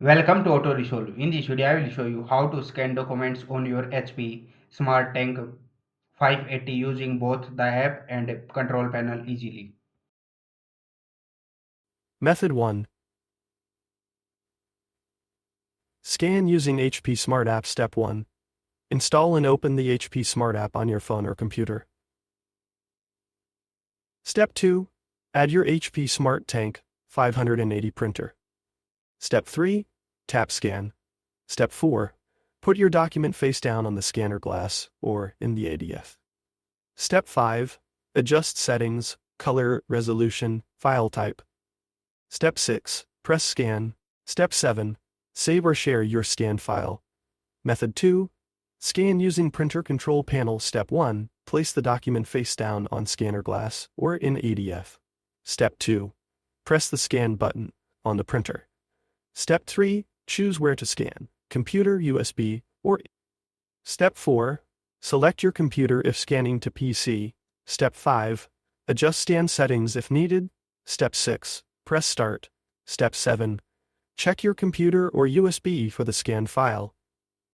Welcome to Auto Resolve. In this video, I will show you how to scan documents on your HP Smart Tank 580 using both the app and control panel easily. Method 1. Scan using HP Smart App. Step 1. Install and open the HP Smart App on your phone or computer. Step 2. Add your HP Smart Tank 580 printer. Step 3. Tap Scan. Step 4. Put your document face down on the scanner glass or in the ADF. Step 5. Adjust settings, color, resolution, file type. Step 6. Press Scan. Step 7. Save or share your scanned file. Method 2. Scan using printer control panel. Step 1. Place the document face down on scanner glass or in ADF. Step 2. Press the scan button on the printer. Step 3. Choose where to scan, computer, USB, or. Step 4. Select your computer if scanning to PC. Step 5. Adjust scan settings if needed. Step 6. Press Start. Step 7. Check your computer or USB for the scanned file.